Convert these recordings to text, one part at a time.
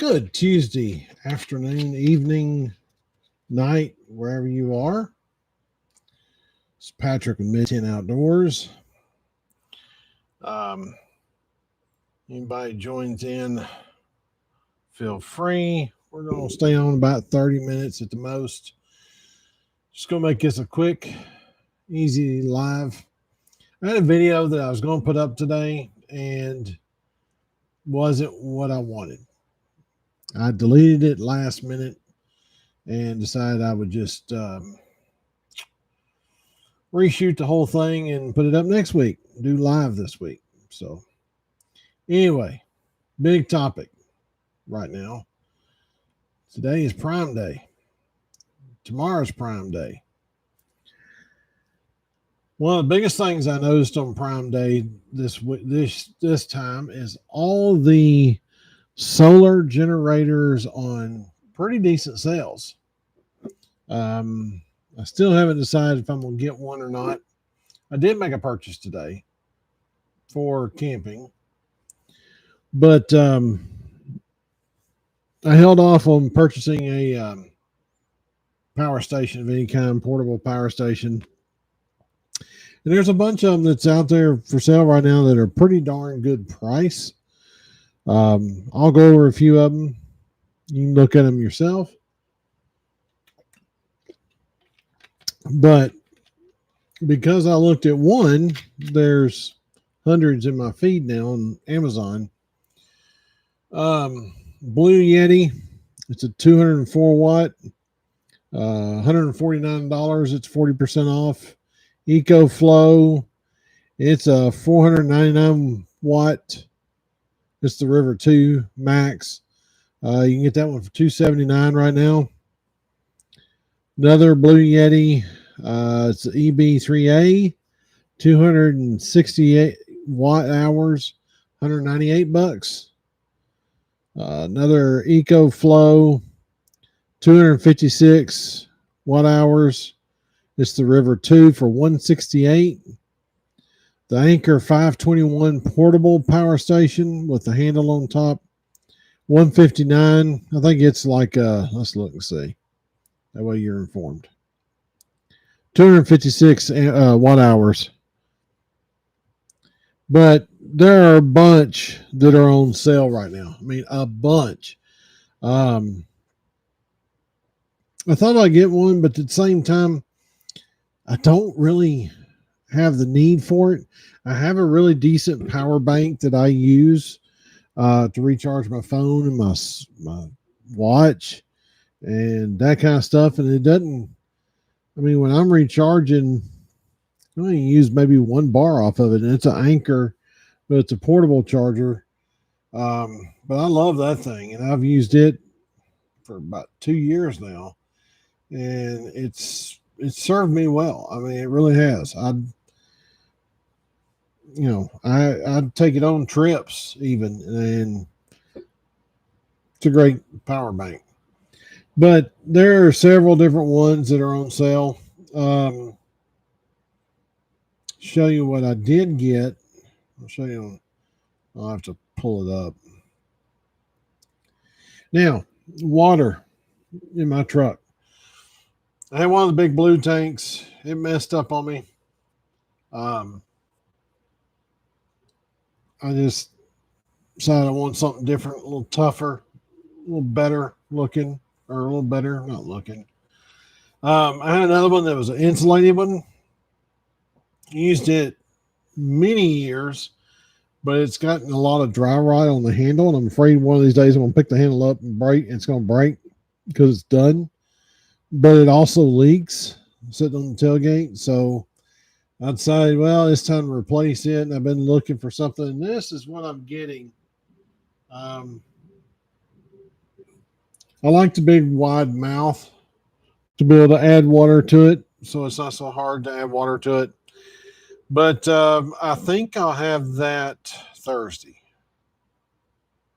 Good Tuesday afternoon, evening, night, wherever you are. It's Patrick with Mid-10 Outdoors. Anybody joins in, feel free. We're going to stay on about 30 minutes at the most. Just going to make this a quick, easy live. I had a video that I was going to put up today and wasn't what I wanted. I deleted it last minute and decided I would just reshoot the whole thing and put it up next week, do live this week. So anyway, big topic right now. Today is Prime Day. Tomorrow's Prime Day. One of the biggest things I noticed on Prime Day this time is all the solar generators on pretty decent sales. I still haven't decided if I'm going to get one or not. I did make a purchase today for camping, but I held off on purchasing a power station of any kind, portable power station. And there's a bunch of them that's out there for sale right now that are pretty darn good price. I'll go over a few of them. You can look at them yourself. But because I looked at one, there's hundreds in my feed now on Amazon. Blue Yeti, it's a 204 watt, $149. It's 40% off. EcoFlow, it's a 499 watt. It's the River 2 Max. You can get that one for $279 right now. Another Blue Yeti. It's the EB3A, 268 watt hours, $198. Another EcoFlow, 256 watt hours. It's the River 2 for $168. The Anchor 521 portable power station with the handle on top, $159. I think it's like let's look and see. That way you're informed. 256 watt hours. But there are a bunch that are on sale right now. I mean, a bunch. I thought I'd get one, but at the same time, I don't really have the need for it. I have a really decent power bank that I use to recharge my phone and my watch and that kind of stuff. And it doesn't, I mean, when I'm recharging, I only use maybe one bar off of it, and it's an Anchor, but it's a portable charger. But I love that thing, and I've used it for about 2 years now, and it's served me well. I mean, it really has. I'd take it on trips even, and it's a great power bank. But there are several different ones that are on sale. Show you what I did get. I'll show you. I'll have to pull it up. Now, water in my truck. I had one of the big blue tanks. It messed up on me. I just decided I want something different, a little tougher, a little better looking, or a little better, not looking. I had another one that was an insulated one. Used it many years, but it's gotten a lot of dry rot on the handle, and I'm afraid one of these days I'm going to pick the handle up and break, and it's going to break because it's done. But it also leaks sitting on the tailgate, so I decided, well, it's time to replace it, and I've been looking for something, and this is what I'm getting. I like the big wide mouth to be able to add water to it, so it's not so hard to add water to it. But I think I'll have that Thursday.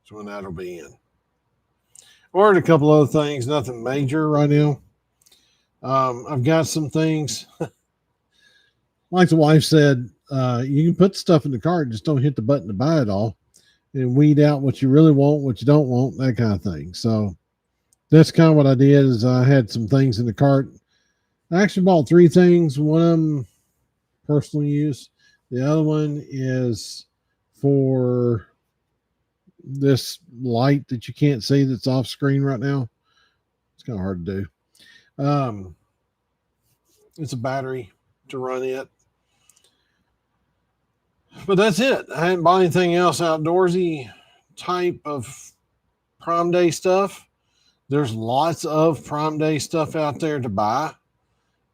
That's when that'll be in. Ordered a couple other things, nothing major right now. I've got some things. Like the wife said, you can put stuff in the cart, just don't hit the button to buy it all. and weed out what you really want, what you don't want, that kind of thing. So that's kind of what I did. Is I had some things in the cart. I actually bought 3 things. One of them personal use. The other one is for this light that you can't see that's off screen right now. It's kind of hard to do. It's a battery to run it. But that's it. I hadn't bought anything else outdoorsy type of Prime Day stuff. There's lots of Prime Day stuff out there to buy.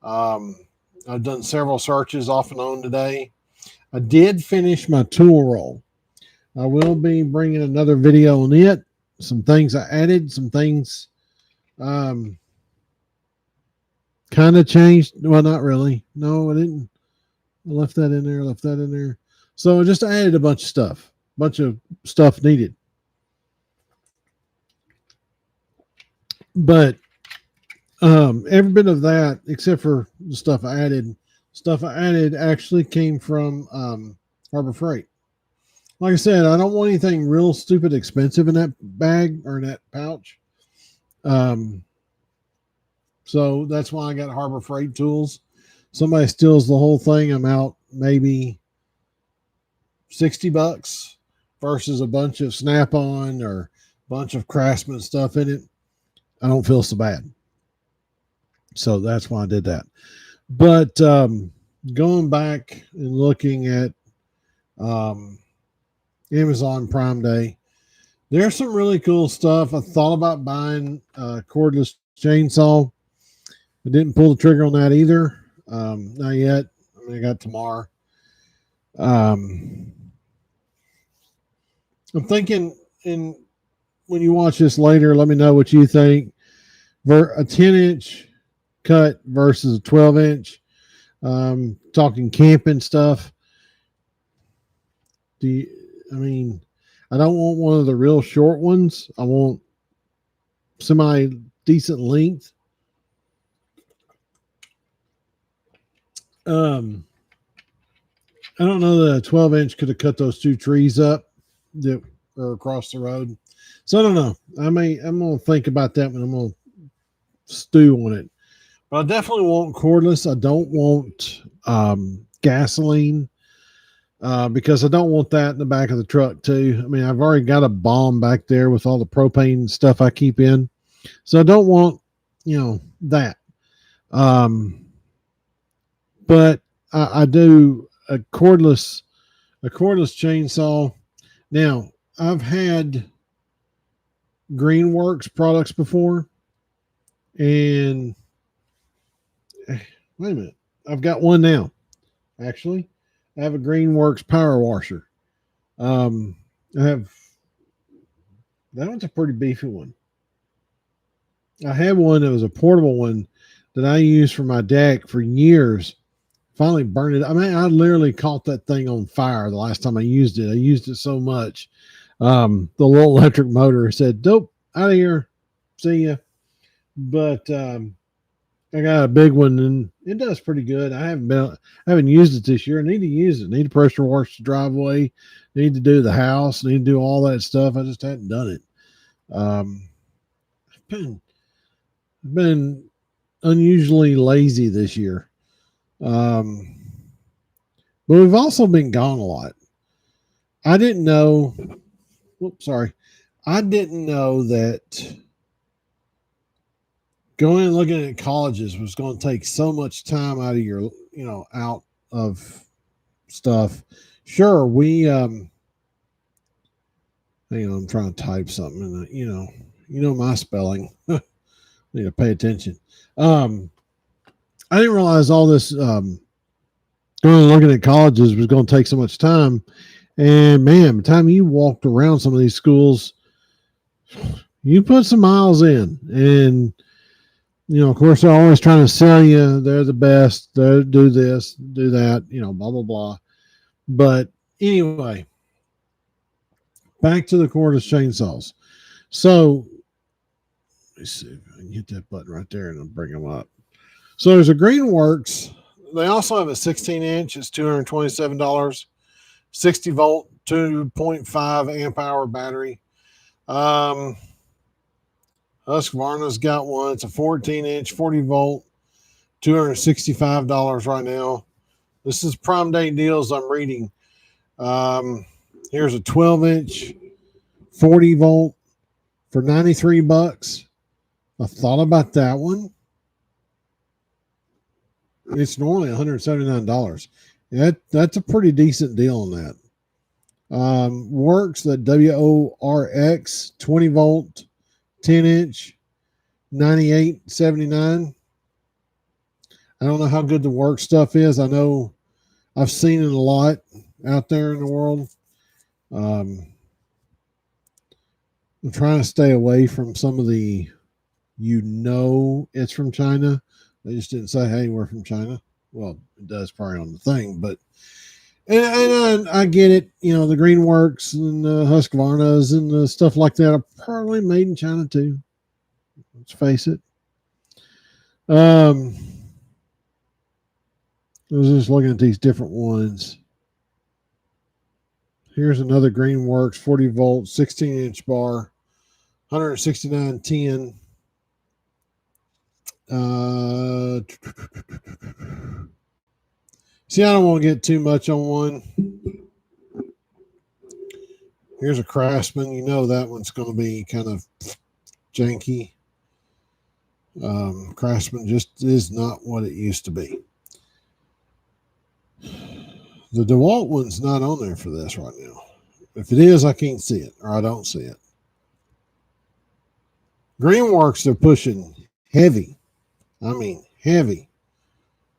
I've done several searches off and on today. I did finish my tool roll. I will be bringing another video on it. Some things I added, some things kind of changed. Well, not really. No, I didn't. I left that in there. So I just added a bunch of stuff needed. But every bit of that, except for the stuff I added actually came from Harbor Freight. Like I said, I don't want anything real stupid expensive in that bag or in that pouch. So that's why I got Harbor Freight tools. Somebody steals the whole thing, I'm out maybe $60 versus a bunch of Snap-on or a bunch of Craftsman stuff in it. I don't feel so bad. So that's why I did that. But going back and looking at Amazon Prime Day, there's some really cool stuff. I thought about buying a cordless chainsaw. I didn't pull the trigger on that either. Not yet. I got tomorrow. I'm thinking, and when you watch this later, let me know what you think. A 10-inch cut versus a 12-inch. Talking camping stuff. I don't want one of the real short ones. I want semi decent length. I don't know that a 12-inch could have cut those 2 trees up that are across the road. So I don't know. I'm going to think about that when I'm going to stew on it. But I definitely want cordless. I don't want gasoline because I don't want that in the back of the truck too. I mean, I've already got a bomb back there with all the propane stuff I keep in. So I don't want, that. But I do a cordless chainsaw. Now, I've had Greenworks products before, and wait a minute, I've got one now. Actually, I have a Greenworks power washer. I have that one's a pretty beefy one. I had one that was a portable one that I used for my deck for years. Finally burned it. I mean, I literally caught that thing on fire the last time I used it. I used it so much. The little electric motor said, "Dope, out of here. See ya." But I got a big one and it does pretty good. I haven't used it this year. I need to use it. I need to pressure wash the driveway. I need to do the house. I need to do all that stuff. I just hadn't done it. I've been unusually lazy this year. But we've also been gone a lot. I didn't know that going and looking at colleges was going to take so much time out of your, out of stuff. Sure, we, hang on, I'm trying to type something and, my spelling. Need to pay attention. I didn't realize all this, going and looking at colleges was going to take so much time. And man, by the time you walked around some of these schools, you put some miles in, and of course, they're always trying to sell you they're the best, they do this, do that, blah blah blah. But anyway, back to the cordless chainsaws. So let's see if I can hit that button right there, and I'll bring them up. So there's a Greenworks. They also have a 16-inch. It's $227. 60 volt, 2.5 amp hour battery. Husqvarna's got one. It's a 14-inch, 40 volt, $265 right now. This is prime day deals I'm reading. Here's a 12-inch, 40 volt for $93. I thought about that one. It's normally $179. That's a pretty decent deal on that. Works the WORX 20 volt, 10-inch, $98.79. I don't know how good the work stuff is. I know I've seen it a lot out there in the world. I'm trying to stay away from some of the, it's from China. They just didn't say, hey, we're from China. Well, it does probably on the thing, but and I get it. The Greenworks and the Husqvarnas and the stuff like that are probably made in China too. Let's face it. I was just looking at these different ones. Here's another Greenworks 40 volt, 16-inch bar, $169.10. See, I don't want to get too much on one. Here's a Craftsman. That one's going to be kind of janky. Craftsman just is not what it used to be. The DeWalt one's not on there for this right now. If it is, I can't see it, or I don't see it. Greenworks, they're pushing heavy. I mean, heavy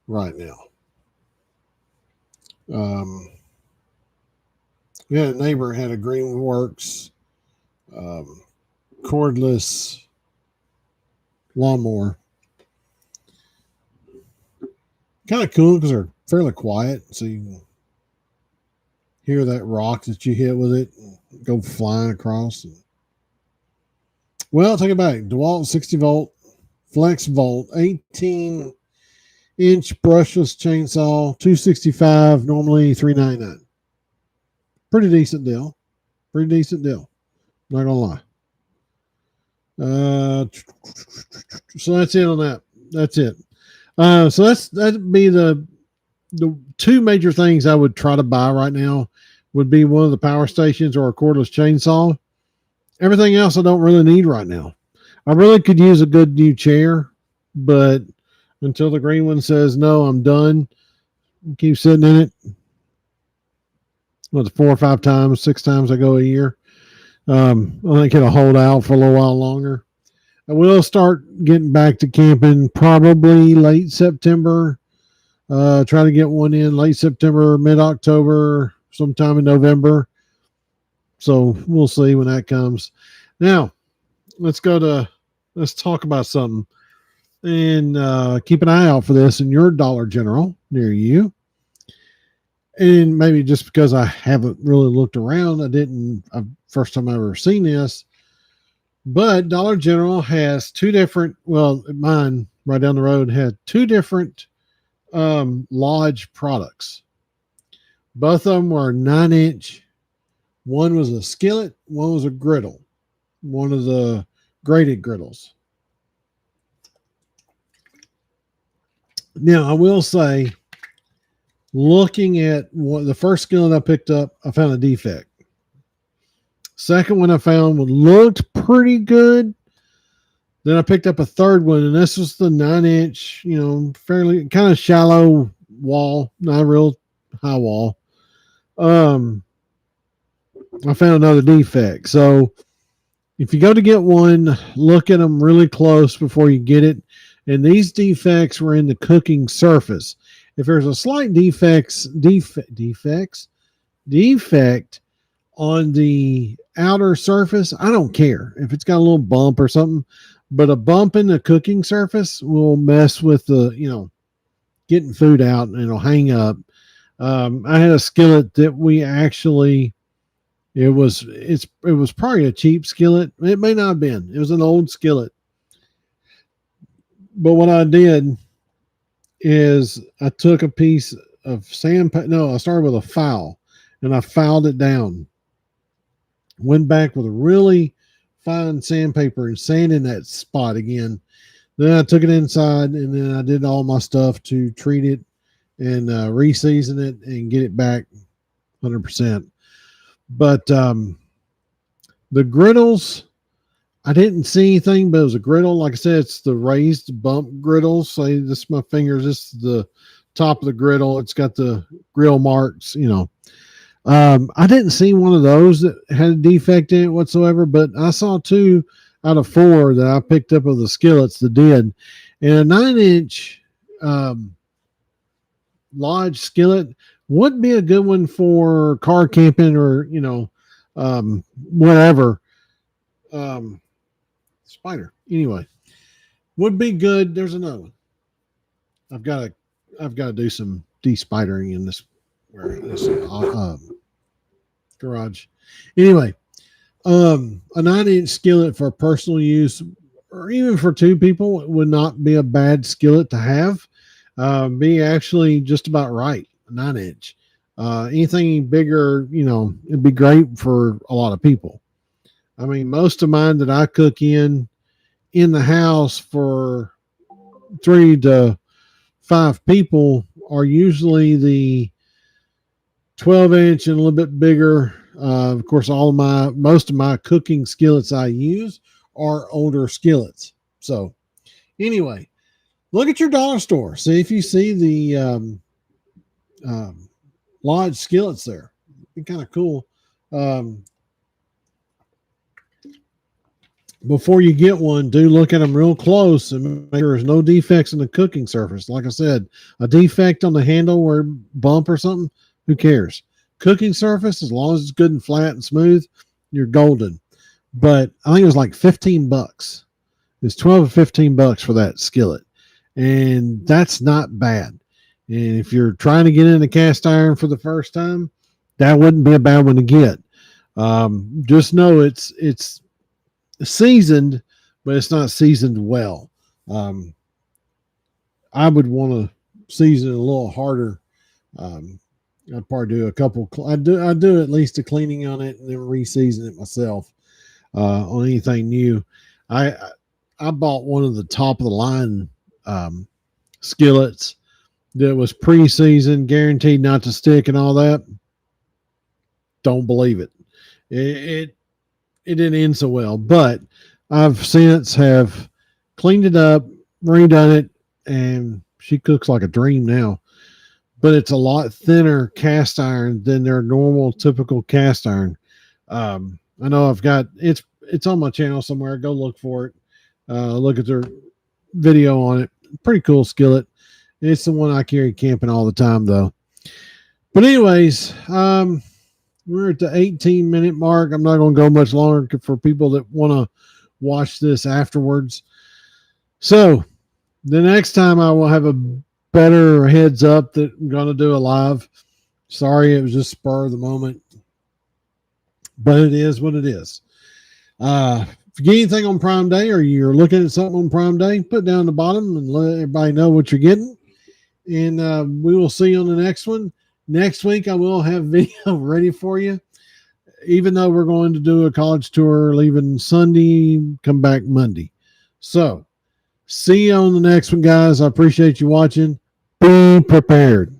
right now. We had a neighbor had a Greenworks cordless lawnmower. Kind of cool because they're fairly quiet, so you can hear that rock that you hit with it and go flying across. Well, take it back. DeWalt 60 volt, flex volt, 18-inch brushless chainsaw, $265, normally $399. Pretty decent deal. Not gonna lie. So that's it on that. That's it. So that'd be the two major things I would try to buy right now. Would be one of the power stations or a cordless chainsaw. Everything else I don't really need right now. I really could use a good new chair, but until the green one says no, I'm done. Keep sitting in it. 4 or 5 times, 6 times I go a year. I think it'll hold out for a little while longer. I will start getting back to camping probably late September. Try to get one in late September, mid-October, sometime in November. So we'll see when that comes. Now, let's talk about something. And keep an eye out for this in your Dollar General near you. And maybe just because I haven't really looked around, first time I've ever seen this. But Dollar General has mine right down the road had 2 different Lodge products. Both of them were 9-inch. One was a skillet, one was a griddle. One of the graded griddles. Now, I will say, looking at the first skillet I picked up, I found a defect. Second one I found looked pretty good. Then I picked up a third one, and this was the 9-inch, fairly kind of shallow wall, not a real high wall. I found another defect. So if you go to get one, look at them really close before you get it. And these defects were in the cooking surface. If there's a slight defect on the outer surface, I don't care if it's got a little bump or something, but a bump in the cooking surface will mess with the, getting food out, and it'll hang up. I had a skillet that we actually, it was probably a cheap skillet. It may not have been. It was an old skillet. But what I did is I took a piece of I started with a file, and I filed it down. Went back with a really fine sandpaper and sanding that spot again. Then I took it inside, and then I did all my stuff to treat it and re-season it and get it back 100%. But the griddles, I didn't see anything, but it was a griddle. Like I said, it's the raised bump griddle. So this is my fingers. This is the top of the griddle. It's got the grill marks, you know. I didn't see one of those that had a defect in it whatsoever, but I saw 2 out of 4 that I picked up of the skillets that did. And a 9-inch Lodge skillet would be a good one for car camping or, you know, whatever. Spider. Anyway, would be good. There's another one. I've got to do some de-spidering in this garage. Anyway, a 9-inch skillet for personal use or even for 2 people would not be a bad skillet to have. Be actually just about right. A 9-inch. Anything bigger, you know, it'd be great for a lot of people. I mean, most of mine that I cook in the house for 3 to 5 people are usually the 12-inch and a little bit bigger. Of course, most of my cooking skillets I use are older skillets. So anyway, look at your dollar store. See if you see the Lodge skillets there. It'd be kind of cool. Before you get one, do look at them real close and make sure there's no defects in the cooking surface. Like I said, a defect on the handle or bump or something, who cares? Cooking surface, as long as it's good and flat and smooth, you're golden. But I think it was like $15. It's $12 or $15 for that skillet. And that's not bad. And if you're trying to get into cast iron for the first time, that wouldn't be a bad one to get. Just know it's seasoned, but it's not seasoned well. I would want to season it a little harder. I'd probably do a couple. I do at least a cleaning on it and then re-season it myself on anything new. I bought one of the top of the line skillets that was pre-seasoned, guaranteed not to stick and all that. Don't believe it. It didn't end so well, but I've since have cleaned it up, redone it, and she cooks like a dream now. But it's a lot thinner cast iron than their normal typical cast iron. I know I've got it's on my channel somewhere. Go look for it. Look at their video on it. Pretty cool skillet. It's the one I carry camping all the time though. But anyways, we're at the 18-minute mark. I'm not going to go much longer for people that want to watch this afterwards. So the next time I will have a better heads up that I'm going to do a live. Sorry, it was just spur of the moment, but it is what it is. If you get anything on Prime Day or you're looking at something on Prime Day, put down the bottom and let everybody know what you're getting. And we will see you on the next one. Next week, I will have video ready for you, even though we're going to do a college tour, leaving Sunday, come back Monday. So see you on the next one, guys. I appreciate you watching. Be prepared.